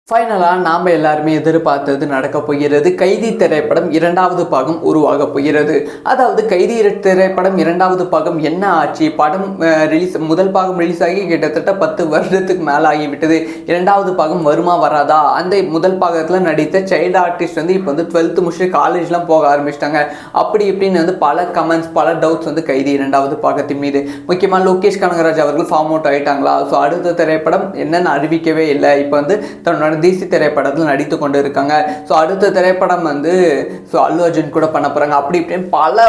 ஃபைனலாக நாம் எல்லாருமே எதிர்பார்த்தது நடக்க போகிறது. கைதி திரைப்படம் 2வது பாகம் உருவாக போகிறது. அதாவது கைதி திரைப்படம் 2வது பாகம் என்ன ஆச்சு? படம் முதல் பாகம் ரிலீஸ் ஆகி கிட்டத்தட்ட 10 வருடத்துக்கு மேலே ஆகிவிட்டது. 2வது பாகம் வருமா வராதா? அந்த முதல் பாகத்தில் நடித்த சைல்டு ஆர்டிஸ்ட் இப்போ 12th முடிச்சு காலேஜ்லாம் போக ஆரம்பிச்சிட்டாங்க. அப்படி இப்படின்னு பல கமெண்ட்ஸ், பல டவுட்ஸ் கைதி 2வது பாகத்தின் மீது. முக்கியமாக லோகேஷ் கனகராஜ் அவர்கள் ஃபார்ம் அவுட் ஆகிட்டாங்களா? ஸோ அடுத்த திரைப்படம் என்னென்னு அறிவிக்கவே இல்லை. இப்போ தன்னோட டிசி திரைப்படத்தில் நடித்து கொண்டு இருக்காங்க. ஸோ அடுத்த திரைப்படம் அல்லு அர்ஜுன் கூட பண்ண போகிறாங்க. அப்படி இப்படின்னு பல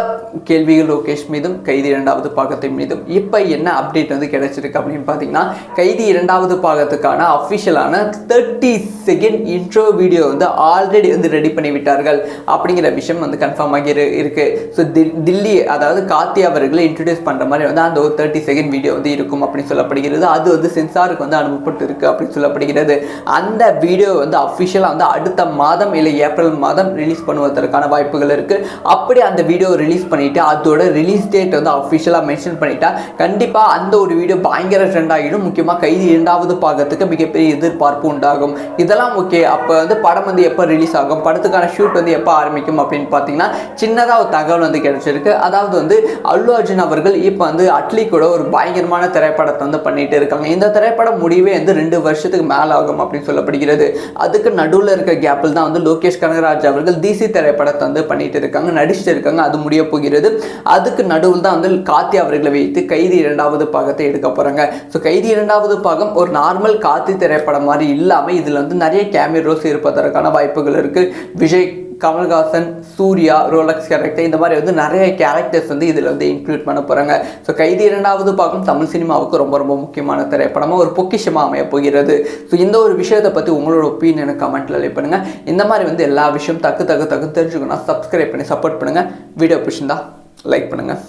கேள்விகள் லோகேஷ் மீதும் கைதி 2வது பாகத்தின் மீதும். இப்போ என்ன அப்டேட் கிடைச்சிருக்கு அப்படின்னு பார்த்தீங்கன்னா, கைதி 2வது பாகத்துக்கான அஃபிஷியலான 30 second intro video already ready பண்ணி விட்டார்கள் அப்படிங்கிற விஷயம் கன்ஃபார்ம் ஆகி இருக்கு. ஸோ தில்லி, அதாவது கார்த்தி அவர்களை இன்ட்ரடியூஸ் பண்ணுற மாதிரி அந்த ஒரு 30 செகண்ட் வீடியோ இருக்கும் அப்படின்னு சொல்லப்படுகிறது. அது சென்சாருக்கு அனுப்பப்பட்டு இருக்கு அப்படின்னு சொல்லப்படுகிறது. அந்த வீடியோ அஃபிஷியலாக அடுத்த மாதம் இல்லை ஏப்ரல் மாதம் ரிலீஸ் பண்ணுவதற்கான வாய்ப்புகள் இருக்குது. அப்படி அந்த வீடியோ ரிலீஸ் பண்ணிவிட்டு அதோட ரிலீஸ் டேட் அஃபிஷியலாக மென்ஷன் பண்ணிட்டா கண்டிப்பாக அந்த ஒரு வீடியோ பயங்கர ட்ரெண்ட் ஆகிடும். முக்கியமாக கைதி 2வது பாகத்துக்கு மிகப்பெரிய எதிர்பார்ப்பு உண்டாகும். இதெல்லாம் ஓகே. அப்போ படம் எப்போ ரிலீஸ் ஆகும், படத்துக்கான ஷூட் எப்போ ஆரம்பிக்கும் அப்படின்னு பார்த்தீங்கன்னா, சின்னதாக ஒரு தகவல் கிடைச்சிருக்கு. அதாவது அல்லு அர்ஜுன் அவர்கள் இப்போ அட்லி கூட ஒரு பயங்கரமான திரைப்படத்தை பண்ணிட்டு இருக்காங்க. இந்த திரைப்படம் முடிவே 2 வருஷத்துக்கு மேலே ஆகும் அப்படின்னு சொல்லப்படுகிறது. அதுக்கு நடுவில் இருக்க கேப்பில் தான் லோகேஷ் கனகராஜ் அவர்கள் டிசி திரைப்படத்தை பண்ணிட்டு இருக்காங்க, நடிச்சுட்டு இருக்காங்க. அது முடிய போகிறது. அதுக்கு நடுவில் தான் கார்த்தி அவர்களை வைத்து கைதி 2வது பாகத்தை எடுக்க போறாங்க. ஸோ கைதி 2வது பாகம் ஒரு நார்மல் கார்த்தி திரைப்படம் மாதிரி இல்லாமல் இதில் நிறைய கேமியோஸ் இருப்பதற்கான வாய்ப்புகள் இருக்கு. விஜய், கமல்ஹாசன், சூர்யா, ரோலக்ஸ் கேரக்டர், இந்த மாதிரி நிறைய கேரக்டர்ஸ் இதில் இன்க்ளூட் பண்ண போகிறாங்க. ஸோ கைதி 2வது பாகம் தமிழ் சினிமாவுக்கு ரொம்ப ரொம்ப முக்கியமான திரைப்படமாக, ஒரு பொக்கிஷமாக அமைய போகிறது. ஸோ இந்த ஒரு விஷயத்தை பற்றி உங்களோட ஒப்பீனியனை கமெண்ட்டில் லைக் பண்ணுங்கள். இந்த மாதிரி எல்லா விஷயம் தக்கு தெரிஞ்சுக்கணும். சப்ஸ்கிரைப் பண்ணி சப்போர்ட் பண்ணுங்கள். வீடியோ பிடிச்சிருந்தா லைக் பண்ணுங்கள்.